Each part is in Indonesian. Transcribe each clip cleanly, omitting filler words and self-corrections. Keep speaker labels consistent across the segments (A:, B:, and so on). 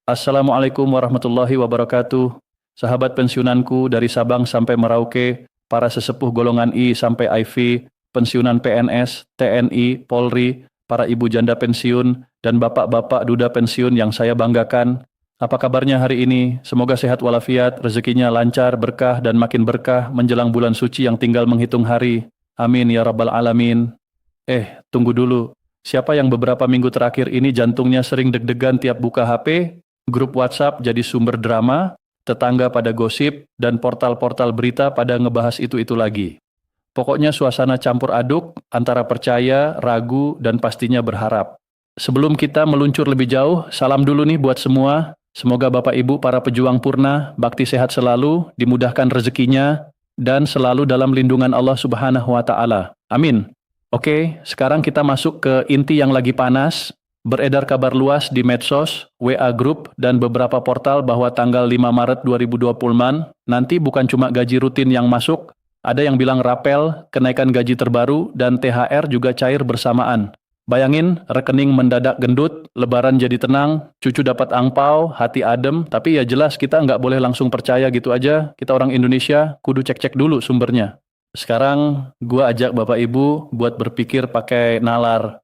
A: Assalamualaikum warahmatullahi wabarakatuh. Sahabat pensiunanku dari Sabang sampai Merauke, para sesepuh golongan I sampai IV, pensiunan PNS, TNI, Polri, para ibu janda pensiun, dan bapak-bapak duda pensiun yang saya banggakan. Apa kabarnya hari ini? Semoga sehat walafiat, rezekinya lancar, berkah, dan makin berkah menjelang bulan suci yang tinggal menghitung hari. Amin ya rabbal alamin. Tunggu dulu. Siapa yang beberapa minggu terakhir ini jantungnya sering deg-degan tiap buka HP? Grup WhatsApp jadi sumber drama, tetangga pada gosip, dan portal-portal berita pada ngebahas itu-itu lagi. Pokoknya suasana campur aduk antara percaya, ragu, dan pastinya berharap. Sebelum kita meluncur lebih jauh, salam dulu nih buat semua. Semoga Bapak Ibu para pejuang purna, bakti sehat selalu, dimudahkan rezekinya, dan selalu dalam lindungan Allah Subhanahu wa Ta'ala. Amin. Oke, sekarang kita masuk ke inti yang lagi panas. Beredar kabar luas di medsos, WA Group, dan beberapa portal bahwa tanggal 5 Maret 2020 nanti bukan cuma gaji rutin yang masuk, ada yang bilang rapel, kenaikan gaji terbaru, dan THR juga cair bersamaan. Bayangin, rekening mendadak gendut, lebaran jadi tenang, cucu dapat angpau, hati adem, tapi ya jelas kita nggak boleh langsung percaya gitu aja, kita orang Indonesia, kudu cek-cek dulu sumbernya. Sekarang, gua ajak Bapak Ibu buat berpikir pakai nalar.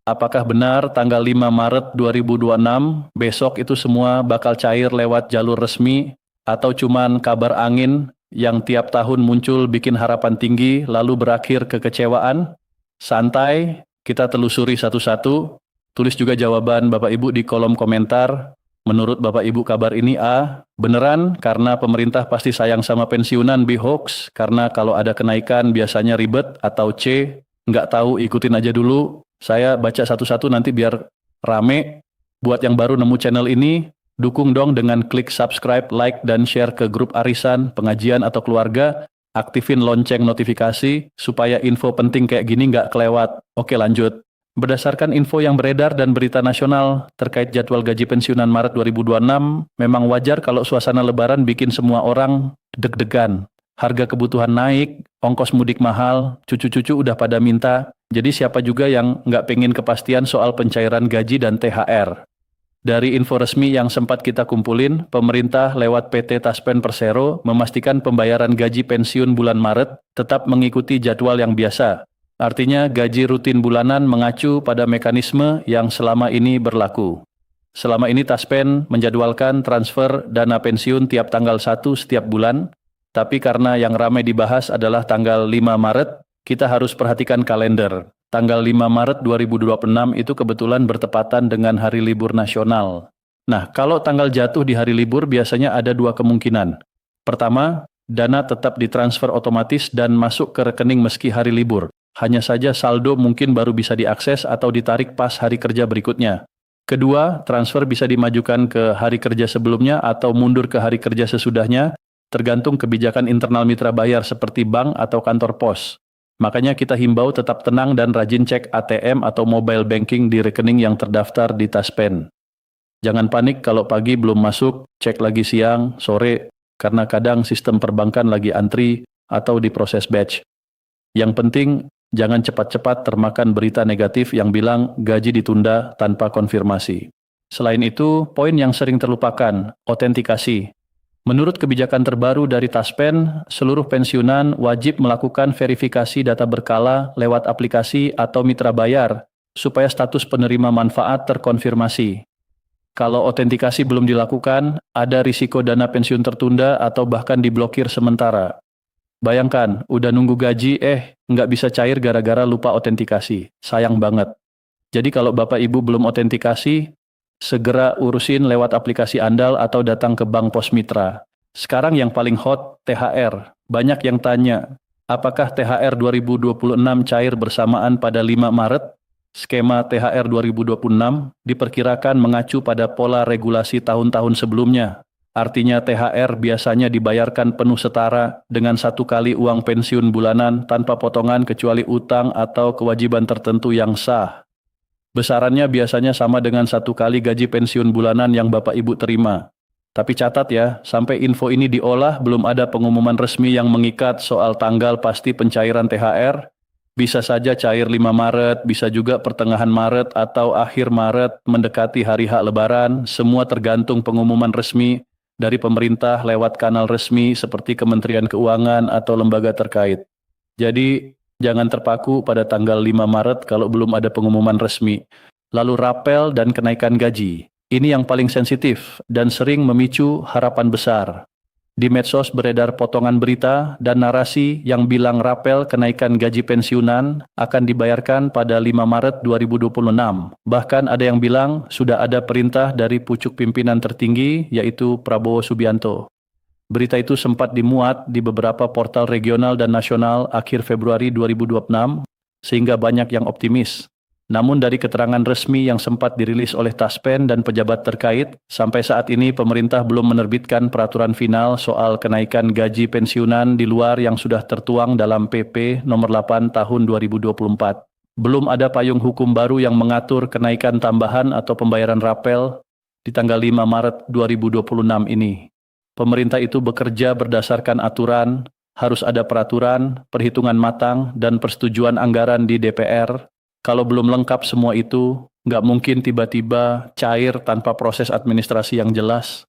A: Apakah benar tanggal 5 Maret 2026 besok itu semua bakal cair lewat jalur resmi atau cuman kabar angin yang tiap tahun muncul bikin harapan tinggi lalu berakhir kekecewaan? Santai, kita telusuri satu-satu. Tulis juga jawaban Bapak Ibu di kolom komentar. Menurut Bapak Ibu kabar ini A, beneran karena pemerintah pasti sayang sama pensiunan, B hoax karena kalau ada kenaikan biasanya ribet, atau C, nggak tahu ikutin aja dulu. Saya baca satu-satu nanti biar rame. Buat yang baru nemu channel ini, dukung dong dengan klik subscribe, like, dan share ke grup arisan, pengajian, atau keluarga. Aktifin lonceng notifikasi, supaya info penting kayak gini nggak kelewat. Oke lanjut. Berdasarkan info yang beredar dan berita nasional terkait jadwal gaji pensiunan Maret 2026, memang wajar kalau suasana lebaran bikin semua orang deg-degan. Harga kebutuhan naik, ongkos mudik mahal, cucu-cucu udah pada minta. Jadi siapa juga yang nggak pengen kepastian soal pencairan gaji dan THR. Dari info resmi yang sempat kita kumpulin, pemerintah lewat PT Taspen Persero memastikan pembayaran gaji pensiun bulan Maret tetap mengikuti jadwal yang biasa. Artinya gaji rutin bulanan mengacu pada mekanisme yang selama ini berlaku. Selama ini Taspen menjadwalkan transfer dana pensiun tiap tanggal 1 setiap bulan, tapi karena yang ramai dibahas adalah tanggal 5 Maret, kita harus perhatikan kalender. Tanggal 5 Maret 2026 itu kebetulan bertepatan dengan hari libur nasional. Nah, kalau tanggal jatuh di hari libur biasanya ada dua kemungkinan. Pertama, dana tetap ditransfer otomatis dan masuk ke rekening meski hari libur. Hanya saja saldo mungkin baru bisa diakses atau ditarik pas hari kerja berikutnya. Kedua, transfer bisa dimajukan ke hari kerja sebelumnya atau mundur ke hari kerja sesudahnya, tergantung kebijakan internal mitra bayar seperti bank atau kantor pos. Makanya kita himbau tetap tenang dan rajin cek ATM atau mobile banking di rekening yang terdaftar di Taspen. Jangan panik kalau pagi belum masuk, cek lagi siang, sore, karena kadang sistem perbankan lagi antri atau diproses batch. Yang penting, jangan cepat-cepat termakan berita negatif yang bilang gaji ditunda tanpa konfirmasi. Selain itu, poin yang sering terlupakan, otentikasi. Menurut kebijakan terbaru dari Taspen, seluruh pensiunan wajib melakukan verifikasi data berkala lewat aplikasi atau mitra bayar, supaya status penerima manfaat terkonfirmasi. Kalau otentikasi belum dilakukan, ada risiko dana pensiun tertunda atau bahkan diblokir sementara. Bayangkan, udah nunggu gaji, nggak bisa cair gara-gara lupa otentikasi. Sayang banget. Jadi kalau Bapak Ibu belum otentikasi, segera urusin lewat aplikasi andal atau datang ke Bank Pos Mitra. Sekarang yang paling hot, THR. Banyak yang tanya, apakah THR 2026 cair bersamaan pada 5 Maret? Skema THR 2026 diperkirakan mengacu pada pola regulasi tahun-tahun sebelumnya. Artinya THR biasanya dibayarkan penuh setara dengan satu kali uang pensiun bulanan tanpa potongan kecuali utang atau kewajiban tertentu yang sah. Besarannya biasanya sama dengan satu kali gaji pensiun bulanan yang Bapak Ibu terima. Tapi catat ya, sampai info ini diolah belum ada pengumuman resmi yang mengikat soal tanggal pasti pencairan THR. Bisa saja cair 5 Maret, bisa juga pertengahan Maret atau akhir Maret mendekati hari H Lebaran, semua tergantung pengumuman resmi dari pemerintah lewat kanal resmi seperti Kementerian Keuangan atau lembaga terkait. Jadi jangan terpaku pada tanggal 5 Maret kalau belum ada pengumuman resmi. Lalu rapel dan kenaikan gaji. Ini yang paling sensitif dan sering memicu harapan besar. Di medsos beredar potongan berita dan narasi yang bilang rapel kenaikan gaji pensiunan akan dibayarkan pada 5 Maret 2026. Bahkan ada yang bilang sudah ada perintah dari pucuk pimpinan tertinggi yaitu Prabowo Subianto. Berita itu sempat dimuat di beberapa portal regional dan nasional akhir Februari 2026 sehingga banyak yang optimis. Namun dari keterangan resmi yang sempat dirilis oleh Taspen dan pejabat terkait, sampai saat ini pemerintah belum menerbitkan peraturan final soal kenaikan gaji pensiunan di luar yang sudah tertuang dalam PP nomor 8 tahun 2024. Belum ada payung hukum baru yang mengatur kenaikan tambahan atau pembayaran rapel di tanggal 5 Maret 2026 ini. Pemerintah itu bekerja berdasarkan aturan, harus ada peraturan, perhitungan matang, dan persetujuan anggaran di DPR. Kalau belum lengkap semua itu, nggak mungkin tiba-tiba cair tanpa proses administrasi yang jelas.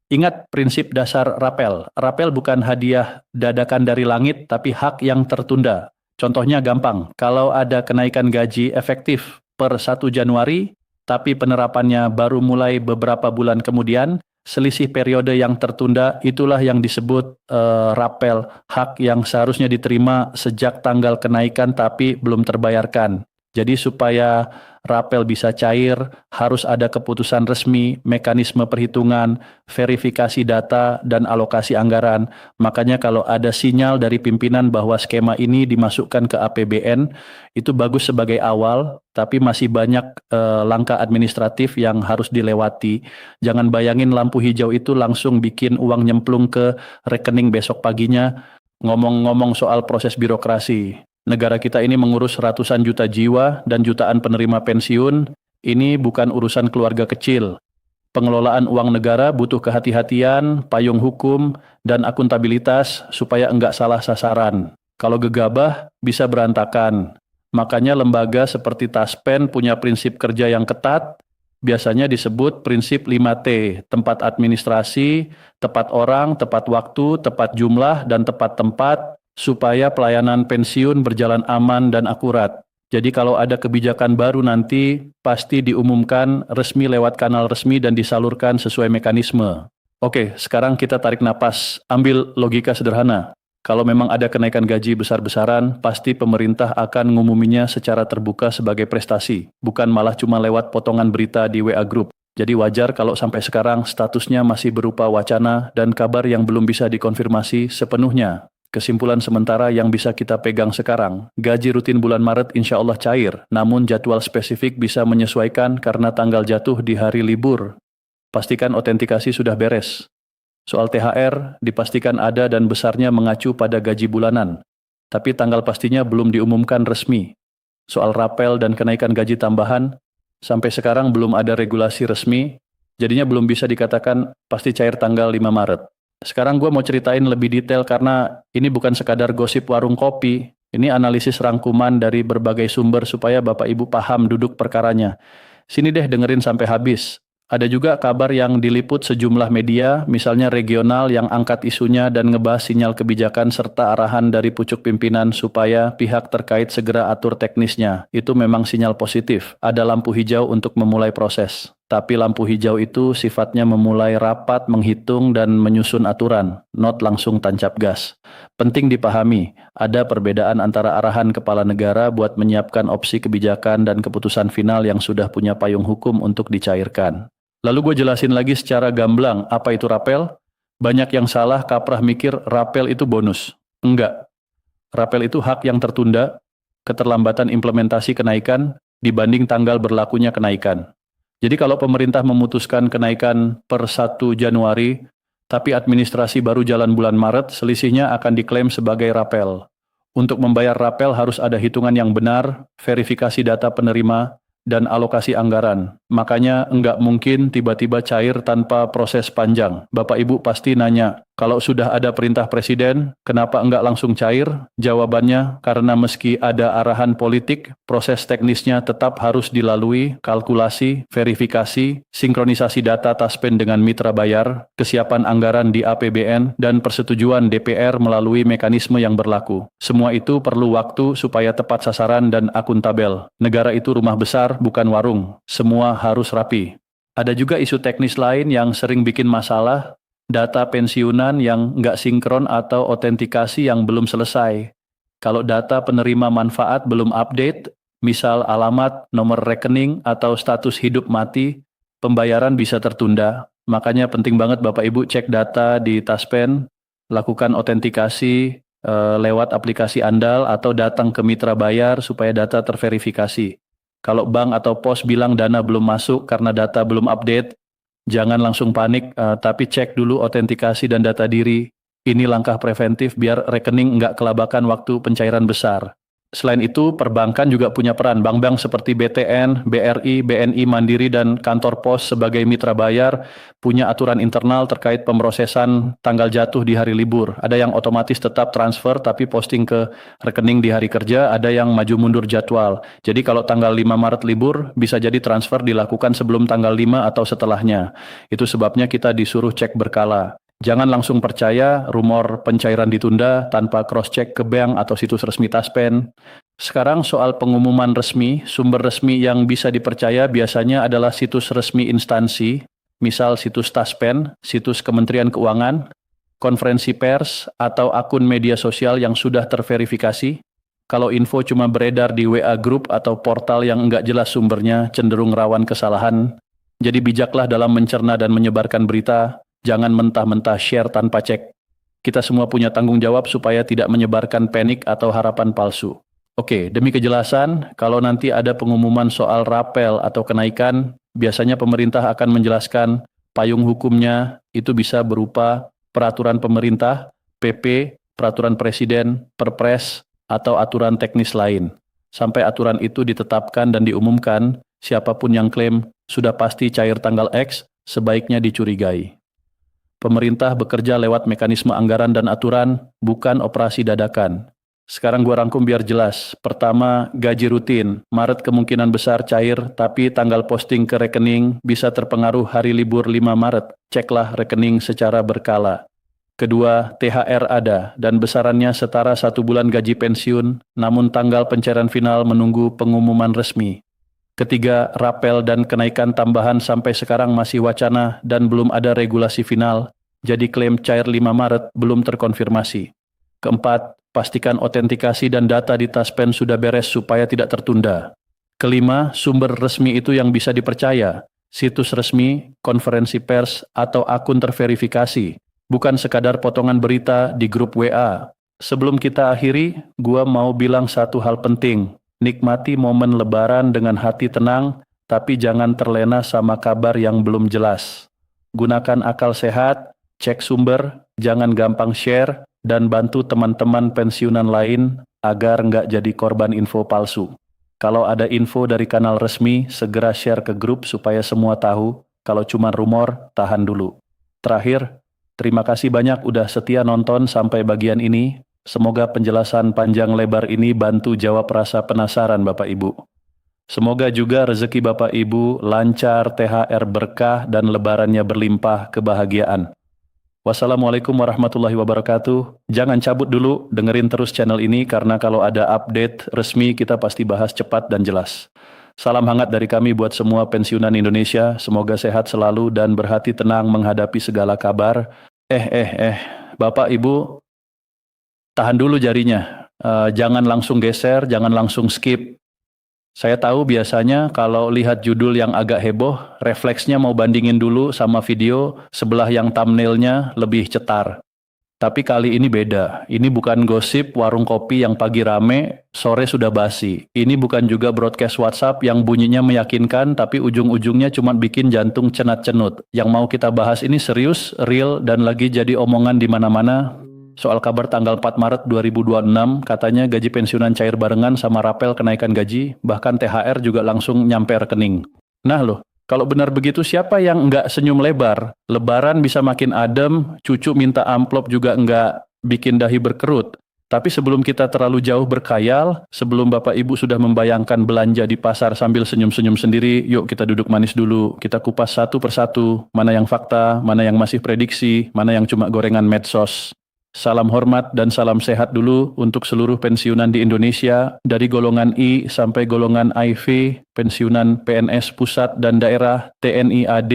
A: Ingat prinsip dasar rapel. Rapel bukan hadiah dadakan dari langit, tapi hak yang tertunda. Contohnya gampang, kalau ada kenaikan gaji efektif per 1 Januari, tapi penerapannya baru mulai beberapa bulan kemudian, selisih periode yang tertunda itulah yang disebut rapel, hak yang seharusnya diterima sejak tanggal kenaikan tapi belum terbayarkan. Jadi supaya rapel bisa cair, harus ada keputusan resmi, mekanisme perhitungan, verifikasi data, dan alokasi anggaran. Makanya kalau ada sinyal dari pimpinan bahwa skema ini dimasukkan ke APBN, itu bagus sebagai awal, tapi masih banyak langkah administratif yang harus dilewati. Jangan bayangin lampu hijau itu langsung bikin uang nyemplung ke rekening besok paginya. Ngomong-ngomong soal proses birokrasi, negara kita ini mengurus ratusan juta jiwa dan jutaan penerima pensiun. Ini bukan urusan keluarga kecil. Pengelolaan uang negara butuh kehati-hatian, payung hukum, dan akuntabilitas supaya enggak salah sasaran. Kalau gegabah, bisa berantakan. Makanya lembaga seperti Taspen punya prinsip kerja yang ketat, biasanya disebut prinsip 5T, tempat administrasi, tepat orang, tepat waktu, tepat jumlah, dan tepat tempat, supaya pelayanan pensiun berjalan aman dan akurat. Jadi kalau ada kebijakan baru nanti, pasti diumumkan resmi lewat kanal resmi dan disalurkan sesuai mekanisme. Oke, sekarang kita tarik napas, ambil logika sederhana. Kalau memang ada kenaikan gaji besar-besaran, pasti pemerintah akan ngumuminya secara terbuka sebagai prestasi, bukan malah cuma lewat potongan berita di WA Group. Jadi wajar kalau sampai sekarang statusnya masih berupa wacana dan kabar yang belum bisa dikonfirmasi sepenuhnya. Kesimpulan sementara yang bisa kita pegang sekarang, gaji rutin bulan Maret insya Allah cair, namun jadwal spesifik bisa menyesuaikan karena tanggal jatuh di hari libur. Pastikan autentikasi sudah beres. Soal THR, dipastikan ada dan besarnya mengacu pada gaji bulanan, tapi tanggal pastinya belum diumumkan resmi. Soal rapel dan kenaikan gaji tambahan, sampai sekarang belum ada regulasi resmi, jadinya belum bisa dikatakan pasti cair tanggal 5 Maret. Sekarang gue mau ceritain lebih detail karena ini bukan sekadar gosip warung kopi. Ini analisis rangkuman dari berbagai sumber supaya Bapak Ibu paham duduk perkaranya. Sini deh dengerin sampai habis. Ada juga kabar yang diliput sejumlah media, misalnya regional yang angkat isunya dan ngebahas sinyal kebijakan serta arahan dari pucuk pimpinan supaya pihak terkait segera atur teknisnya. Itu memang sinyal positif. Ada lampu hijau untuk memulai proses. Tapi lampu hijau itu sifatnya memulai rapat, menghitung, dan menyusun aturan, not langsung tancap gas. Penting dipahami, ada perbedaan antara arahan kepala negara buat menyiapkan opsi kebijakan dan keputusan final yang sudah punya payung hukum untuk dicairkan. Lalu gue jelasin lagi secara gamblang, apa itu rapel? Banyak yang salah kaprah mikir rapel itu bonus. Enggak. Rapel itu hak yang tertunda, keterlambatan implementasi kenaikan dibanding tanggal berlakunya kenaikan. Jadi kalau pemerintah memutuskan kenaikan per 1 Januari, tapi administrasi baru jalan bulan Maret, selisihnya akan diklaim sebagai rapel. Untuk membayar rapel harus ada hitungan yang benar, verifikasi data penerima, dan alokasi anggaran. Makanya enggak mungkin tiba-tiba cair tanpa proses panjang. Bapak Ibu pasti nanya, Kalau sudah ada perintah presiden, kenapa enggak langsung cair? Jawabannya, karena meski ada arahan politik, proses teknisnya tetap harus dilalui, kalkulasi, verifikasi, sinkronisasi data Taspen dengan mitra bayar, kesiapan anggaran di APBN, dan persetujuan DPR melalui mekanisme yang berlaku. Semua itu perlu waktu supaya tepat sasaran dan akuntabel. Negara itu rumah besar, bukan warung. Semua harus rapi. Ada juga isu teknis lain yang sering bikin masalah, data pensiunan yang nggak sinkron atau otentikasi yang belum selesai. Kalau data penerima manfaat belum update, misal alamat, nomor rekening, atau status hidup mati, pembayaran bisa tertunda. Makanya penting banget Bapak Ibu cek data di Taspen, lakukan otentikasi lewat aplikasi andal atau datang ke mitra bayar supaya data terverifikasi. Kalau bank atau pos bilang dana belum masuk karena data belum update, jangan langsung panik, tapi cek dulu otentikasi dan data diri. Ini langkah preventif biar rekening nggak kelabakan waktu pencairan besar. Selain itu, perbankan juga punya peran. Bank-bank seperti BTN, BRI, BNI, Mandiri, dan kantor pos sebagai mitra bayar punya aturan internal terkait pemrosesan tanggal jatuh di hari libur. Ada yang otomatis tetap transfer tapi posting ke rekening di hari kerja, ada yang maju mundur jadwal. Jadi kalau tanggal 5 Maret libur, bisa jadi transfer dilakukan sebelum tanggal 5 atau setelahnya. Itu sebabnya kita disuruh cek berkala. Jangan langsung percaya rumor pencairan ditunda tanpa cross-check ke bank atau situs resmi Taspen. Sekarang soal pengumuman resmi, sumber resmi yang bisa dipercaya biasanya adalah situs resmi instansi, misal situs Taspen, situs Kementerian Keuangan, konferensi pers, atau akun media sosial yang sudah terverifikasi. Kalau info cuma beredar di WA Group atau portal yang enggak jelas sumbernya, cenderung rawan kesalahan. Jadi bijaklah dalam mencerna dan menyebarkan berita. Jangan mentah-mentah share tanpa cek. Kita semua punya tanggung jawab supaya tidak menyebarkan panik atau harapan palsu. Oke, demi kejelasan, kalau nanti ada pengumuman soal rapel atau kenaikan, biasanya pemerintah akan menjelaskan payung hukumnya itu bisa berupa peraturan pemerintah, PP, peraturan presiden, perpres, atau aturan teknis lain. Sampai aturan itu ditetapkan dan diumumkan, siapapun yang klaim sudah pasti cair tanggal X, sebaiknya dicurigai. Pemerintah bekerja lewat mekanisme anggaran dan aturan, bukan operasi dadakan. Sekarang gua rangkum biar jelas. Pertama, gaji rutin. Maret kemungkinan besar cair, tapi tanggal posting ke rekening bisa terpengaruh hari libur 5 Maret. Ceklah rekening secara berkala. Kedua, THR ada, dan besarannya setara 1 bulan gaji pensiun, namun tanggal pencairan final menunggu pengumuman resmi. Ketiga, rapel dan kenaikan tambahan sampai sekarang masih wacana dan belum ada regulasi final, jadi klaim cair 5 Maret belum terkonfirmasi. Keempat, pastikan otentikasi dan data di Taspen sudah beres supaya tidak tertunda. Kelima, sumber resmi itu yang bisa dipercaya, situs resmi, konferensi pers, atau akun terverifikasi, bukan sekadar potongan berita di grup WA. Sebelum kita akhiri, gua mau bilang satu hal penting. Nikmati momen lebaran dengan hati tenang, tapi jangan terlena sama kabar yang belum jelas. Gunakan akal sehat, cek sumber, jangan gampang share, dan bantu teman-teman pensiunan lain agar nggak jadi korban info palsu. Kalau ada info dari kanal resmi, segera share ke grup supaya semua tahu. Kalau cuma rumor, tahan dulu. Terakhir, terima kasih banyak udah setia nonton sampai bagian ini. Semoga penjelasan panjang lebar ini bantu jawab rasa penasaran Bapak Ibu. Semoga juga rezeki Bapak Ibu lancar, THR berkah, dan lebarannya berlimpah kebahagiaan. Wassalamualaikum warahmatullahi wabarakatuh. Jangan cabut dulu, dengerin terus channel ini karena kalau ada update resmi kita pasti bahas cepat dan jelas. Salam hangat dari kami buat semua pensiunan Indonesia. Semoga sehat selalu dan berhati tenang menghadapi segala kabar. Bapak Ibu, tahan dulu jarinya, jangan langsung geser, jangan langsung skip. Saya tahu biasanya kalau lihat judul yang agak heboh, refleksnya mau bandingin dulu sama video sebelah yang thumbnailnya lebih cetar. Tapi kali ini beda, ini bukan gosip warung kopi yang pagi rame, sore sudah basi. Ini bukan juga broadcast WhatsApp yang bunyinya meyakinkan tapi ujung-ujungnya cuma bikin jantung cenat-cenut. Yang mau kita bahas ini serius, real, dan lagi jadi omongan di mana-mana. Soal kabar tanggal 4 Maret 2026, katanya gaji pensiunan cair barengan sama rapel kenaikan gaji, bahkan THR juga langsung nyampe rekening. Nah loh, Kalau benar begitu, siapa yang nggak senyum lebar? Lebaran bisa makin adem, cucu minta amplop juga nggak bikin dahi berkerut. Tapi sebelum kita terlalu jauh berkhayal, sebelum Bapak Ibu sudah membayangkan belanja di pasar sambil senyum-senyum sendiri, yuk kita duduk manis dulu. Kita kupas satu persatu, mana yang fakta, mana yang masih prediksi, mana yang cuma gorengan medsos. Salam hormat dan salam sehat dulu untuk seluruh pensiunan di Indonesia, dari golongan I sampai golongan IV, pensiunan PNS pusat dan daerah, TNI AD,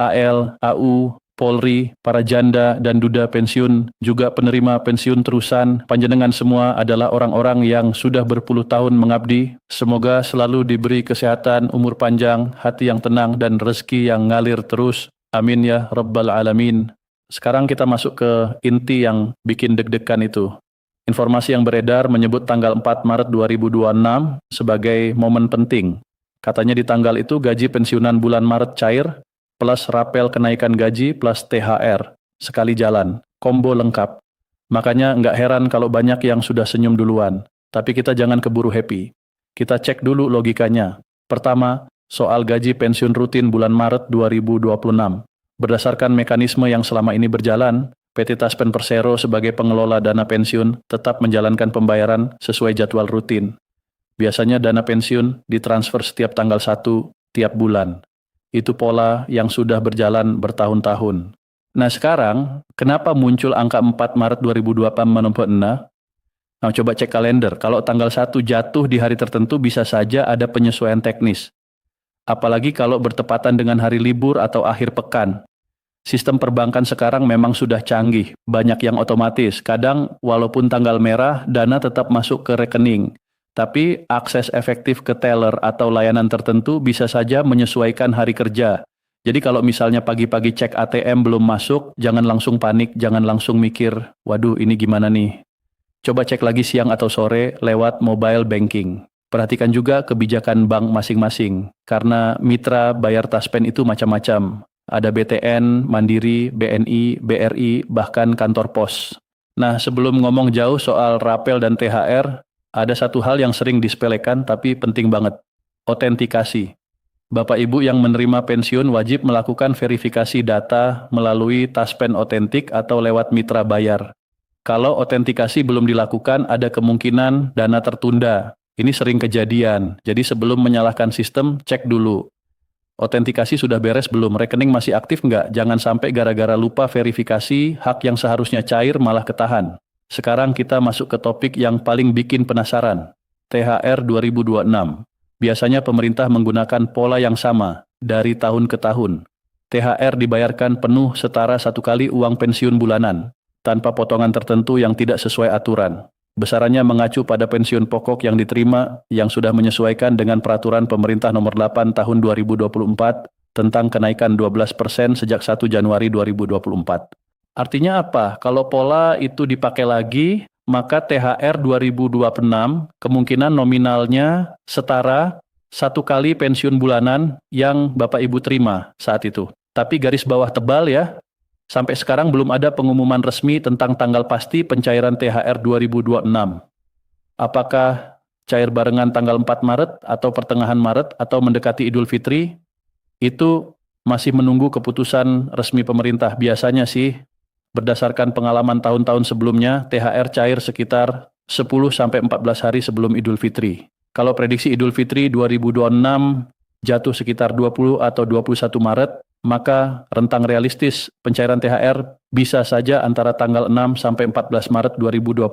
A: AL, AU, Polri, para janda dan duda pensiun, juga penerima pensiun terusan. Panjenengan semua adalah orang-orang yang sudah berpuluh tahun mengabdi. Semoga selalu diberi kesehatan, umur panjang, hati yang tenang, dan rezeki yang ngalir terus. Amin ya Rabbal Alamin. Sekarang kita masuk ke inti yang bikin deg-degan itu. Informasi yang beredar menyebut tanggal 4 Maret 2026 sebagai momen penting. Katanya di tanggal itu gaji pensiunan bulan Maret cair, plus rapel kenaikan gaji plus THR. Sekali jalan, combo lengkap. Makanya nggak heran kalau banyak yang sudah senyum duluan. Tapi kita jangan keburu happy. Kita cek dulu logikanya. Pertama, soal gaji pensiun rutin bulan Maret 2026. Berdasarkan mekanisme yang selama ini berjalan, PT Taspen Persero sebagai pengelola dana pensiun tetap menjalankan pembayaran sesuai jadwal rutin. Biasanya dana pensiun ditransfer setiap tanggal 1 tiap bulan. Itu pola yang sudah berjalan bertahun-tahun. Nah sekarang, kenapa muncul angka 4 Maret 2024 menumpuk-ena? Nah coba cek kalender, kalau tanggal 1 jatuh di hari tertentu bisa saja ada penyesuaian teknis. Apalagi kalau bertepatan dengan hari libur atau akhir pekan. Sistem perbankan sekarang memang sudah canggih, banyak yang otomatis. Kadang walaupun tanggal merah, dana tetap masuk ke rekening. Tapi akses efektif ke teller atau layanan tertentu bisa saja menyesuaikan hari kerja. Jadi kalau misalnya pagi-pagi cek ATM belum masuk, jangan langsung panik, jangan langsung mikir, waduh ini gimana nih. Coba cek lagi siang atau sore lewat mobile banking. Perhatikan juga kebijakan bank masing-masing, karena mitra bayar Taspen itu macam-macam. Ada BTN, Mandiri, BNI, BRI, bahkan kantor pos. Nah sebelum ngomong jauh soal rapel dan THR, ada satu hal yang sering disepelekan tapi penting banget, otentikasi. Bapak Ibu yang menerima pensiun wajib melakukan verifikasi data melalui Taspen Otentik atau lewat mitra bayar. Kalau otentikasi belum dilakukan, ada kemungkinan dana tertunda. Ini sering kejadian, jadi sebelum menyalahkan sistem, cek dulu. Otentikasi sudah beres belum? Rekening masih aktif nggak? Jangan sampai gara-gara lupa verifikasi, hak yang seharusnya cair malah ketahan. Sekarang kita masuk ke topik yang paling bikin penasaran, THR 2026. Biasanya pemerintah menggunakan pola yang sama, dari tahun ke tahun. THR dibayarkan penuh setara satu kali uang pensiun bulanan, tanpa potongan tertentu yang tidak sesuai aturan. Besarannya mengacu pada pensiun pokok yang diterima, yang sudah menyesuaikan dengan peraturan pemerintah nomor 8 tahun 2024, tentang kenaikan 12% sejak 1 Januari 2024. Artinya apa? Kalau pola itu dipakai lagi, maka THR 2026 kemungkinan nominalnya setara satu kali pensiun bulanan yang Bapak Ibu terima saat itu. Tapi garis bawah tebal ya, sampai sekarang belum ada pengumuman resmi tentang tanggal pasti pencairan THR 2026. Apakah cair barengan tanggal 4 Maret atau pertengahan Maret atau mendekati Idul Fitri? Itu masih menunggu keputusan resmi pemerintah. Biasanya sih, berdasarkan pengalaman tahun-tahun sebelumnya, THR cair sekitar 10-14 hari sebelum Idul Fitri. Kalau prediksi Idul Fitri 2026 jatuh sekitar 20 atau 21 Maret, maka rentang realistis pencairan THR bisa saja antara tanggal 6 sampai 14 Maret 2026.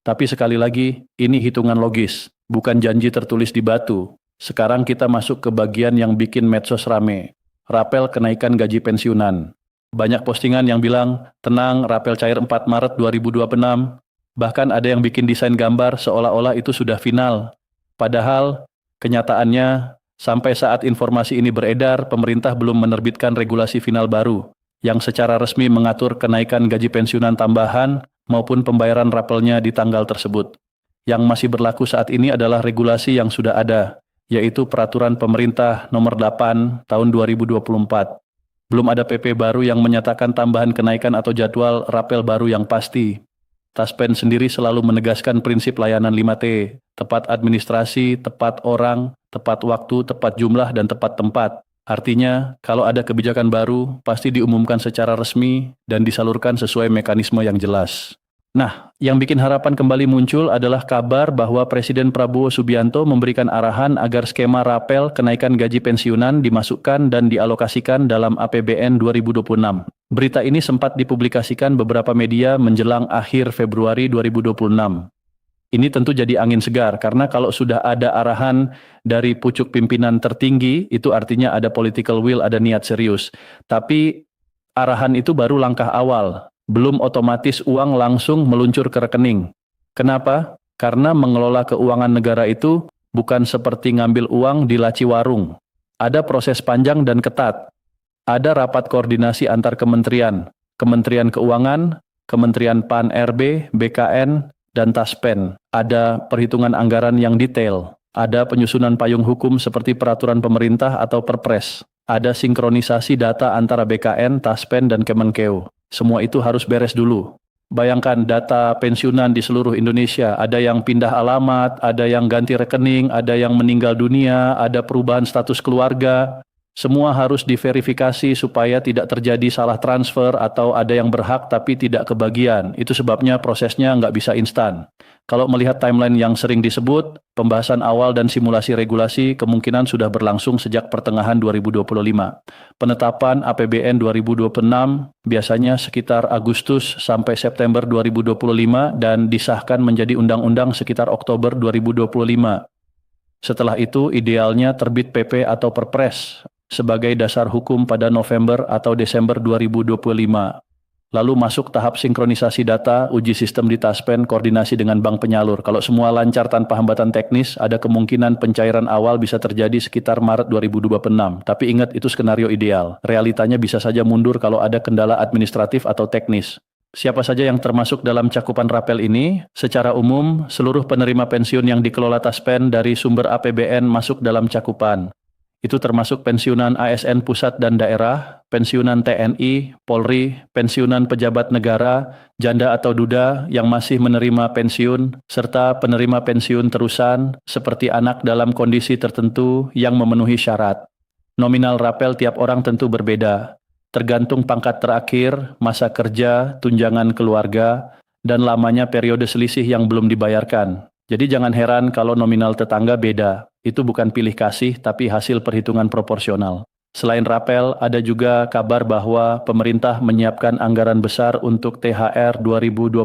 A: Tapi sekali lagi, ini hitungan logis, bukan janji tertulis di batu. Sekarang kita masuk ke bagian yang bikin medsos rame, rapel kenaikan gaji pensiunan. Banyak postingan yang bilang, tenang, rapel cair 4 Maret 2026. Bahkan ada yang bikin desain gambar seolah-olah itu sudah final. Padahal, kenyataannya, sampai saat informasi ini beredar, pemerintah belum menerbitkan regulasi final baru, yang secara resmi mengatur kenaikan gaji pensiunan tambahan maupun pembayaran rapelnya di tanggal tersebut. Yang masih berlaku saat ini adalah regulasi yang sudah ada, yaitu Peraturan Pemerintah Nomor 8 Tahun 2024. Belum ada PP baru yang menyatakan tambahan kenaikan atau jadwal rapel baru yang pasti. Taspen sendiri selalu menegaskan prinsip layanan 5T, tepat administrasi, tepat orang, tepat waktu, tepat jumlah, dan tepat tempat. Artinya, kalau ada kebijakan baru, pasti diumumkan secara resmi dan disalurkan sesuai mekanisme yang jelas. Nah, yang bikin harapan kembali muncul adalah kabar bahwa Presiden Prabowo Subianto memberikan arahan agar skema rapel kenaikan gaji pensiunan dimasukkan dan dialokasikan dalam APBN 2026. Berita ini sempat dipublikasikan beberapa media menjelang akhir Februari 2026. Ini tentu jadi angin segar, karena kalau sudah ada arahan dari pucuk pimpinan tertinggi, itu artinya ada political will, ada niat serius. Tapi arahan itu baru langkah awal, belum otomatis uang langsung meluncur ke rekening. Kenapa? Karena mengelola keuangan negara itu bukan seperti ngambil uang di laci warung. Ada proses panjang dan ketat. Ada rapat koordinasi antar kementerian, Kementerian Keuangan, Kementerian PAN-RB, BKN, dan Taspen. Ada perhitungan anggaran yang detail. Ada penyusunan payung hukum seperti peraturan pemerintah atau perpres. Ada sinkronisasi data antara BKN, Taspen, dan Kemenkeu. Semua itu harus beres dulu. Bayangkan data pensiunan di seluruh Indonesia, ada yang pindah alamat, ada yang ganti rekening, ada yang meninggal dunia, ada perubahan status keluarga. Semua harus diverifikasi supaya tidak terjadi salah transfer atau ada yang berhak tapi tidak kebagian. Itu sebabnya prosesnya nggak bisa instan. Kalau melihat timeline yang sering disebut, pembahasan awal dan simulasi regulasi kemungkinan sudah berlangsung sejak pertengahan 2025. Penetapan APBN 2026 biasanya sekitar Agustus sampai September 2025 dan disahkan menjadi undang-undang sekitar Oktober 2025. Setelah itu idealnya terbit PP atau Perpres sebagai dasar hukum pada November atau Desember 2025. Lalu masuk tahap sinkronisasi data, uji sistem di Taspen, koordinasi dengan bank penyalur. Kalau semua lancar tanpa hambatan teknis, ada kemungkinan pencairan awal bisa terjadi sekitar Maret 2026. Tapi ingat, itu skenario ideal. Realitanya bisa saja mundur kalau ada kendala administratif atau teknis. Siapa saja yang termasuk dalam cakupan rapel ini? Secara umum, seluruh penerima pensiun yang dikelola Taspen dari sumber APBN masuk dalam cakupan. Itu termasuk pensiunan ASN pusat dan daerah, pensiunan TNI, Polri, pensiunan pejabat negara, janda atau duda yang masih menerima pensiun, serta penerima pensiun terusan seperti anak dalam kondisi tertentu yang memenuhi syarat. Nominal rapel tiap orang tentu berbeda, tergantung pangkat terakhir, masa kerja, tunjangan keluarga, dan lamanya periode selisih yang belum dibayarkan. Jadi jangan heran kalau nominal tetangga beda. Itu bukan pilih kasih, tapi hasil perhitungan proporsional. Selain rapel, ada juga kabar bahwa pemerintah menyiapkan anggaran besar untuk THR 2026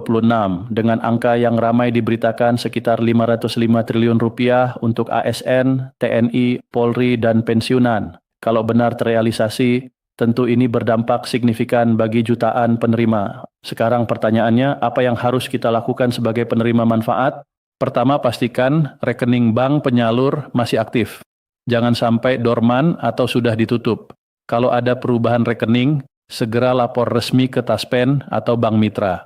A: dengan angka yang ramai diberitakan sekitar 505 triliun rupiah untuk ASN, TNI, Polri, dan pensiunan. Kalau benar terrealisasi, tentu ini berdampak signifikan bagi jutaan penerima. Sekarang pertanyaannya, apa yang harus kita lakukan sebagai penerima manfaat? Pertama, pastikan rekening bank penyalur masih aktif. Jangan sampai dorman atau sudah ditutup. Kalau ada perubahan rekening, segera lapor resmi ke Taspen atau bank mitra.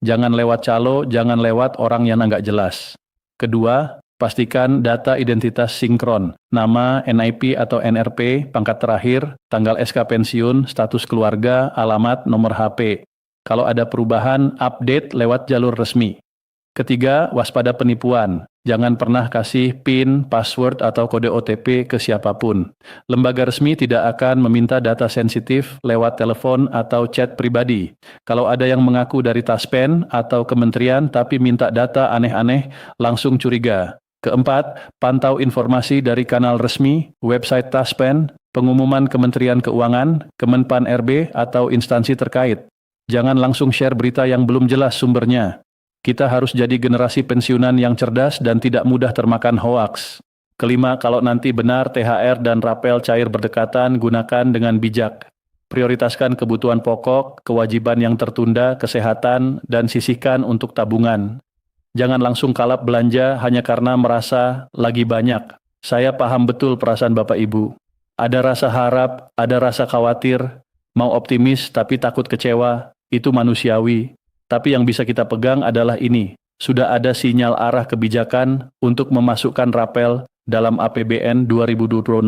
A: Jangan lewat calo, jangan lewat orang yang nggak jelas. Kedua, pastikan data identitas sinkron, nama, NIP atau NRP, pangkat terakhir, tanggal SK pensiun, status keluarga, alamat, nomor HP. Kalau ada perubahan, update lewat jalur resmi. Ketiga, waspada penipuan. Jangan pernah kasih PIN, password, atau kode OTP ke siapapun. Lembaga resmi tidak akan meminta data sensitif lewat telepon atau chat pribadi. Kalau ada yang mengaku dari Taspen atau kementerian tapi minta data aneh-aneh, langsung curiga. Keempat, pantau informasi dari kanal resmi, website Taspen, pengumuman Kementerian Keuangan, Kemenpan RB, atau instansi terkait. Jangan langsung share berita yang belum jelas sumbernya. Kita harus jadi generasi pensiunan yang cerdas dan tidak mudah termakan hoaks. Kelima, kalau nanti benar THR dan rapel cair berdekatan, gunakan dengan bijak. Prioritaskan kebutuhan pokok, kewajiban yang tertunda, kesehatan, dan sisihkan untuk tabungan. Jangan langsung kalap belanja hanya karena merasa lagi banyak. Saya paham betul perasaan Bapak Ibu. Ada rasa harap, ada rasa khawatir, mau optimis tapi takut kecewa, itu manusiawi. Tapi yang bisa kita pegang adalah ini, sudah ada sinyal arah kebijakan untuk memasukkan rapel dalam APBN 2026.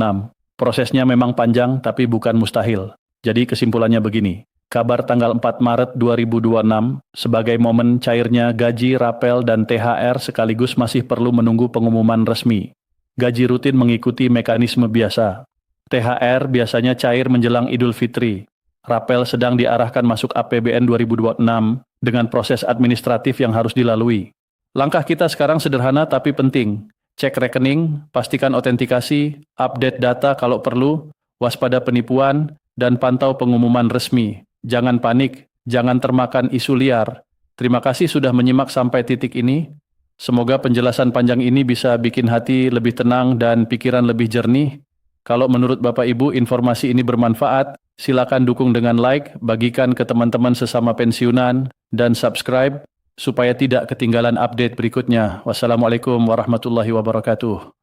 A: Prosesnya memang panjang tapi bukan mustahil. Jadi kesimpulannya begini, kabar tanggal 4 Maret 2026 sebagai momen cairnya gaji, rapel, dan THR sekaligus masih perlu menunggu pengumuman resmi. Gaji rutin mengikuti mekanisme biasa. THR biasanya cair menjelang Idul Fitri. Rapel sedang diarahkan masuk APBN 2026 dengan proses administratif yang harus dilalui. Langkah kita sekarang sederhana tapi penting. Cek rekening, pastikan autentikasi, update data kalau perlu, waspada penipuan, dan pantau pengumuman resmi. Jangan panik, jangan termakan isu liar. Terima kasih sudah menyimak sampai titik ini. Semoga penjelasan panjang ini bisa bikin hati lebih tenang dan pikiran lebih jernih. Kalau menurut Bapak Ibu informasi ini bermanfaat, silakan dukung dengan like, bagikan ke teman-teman sesama pensiunan, dan subscribe supaya tidak ketinggalan update berikutnya. Wassalamualaikum warahmatullahi wabarakatuh.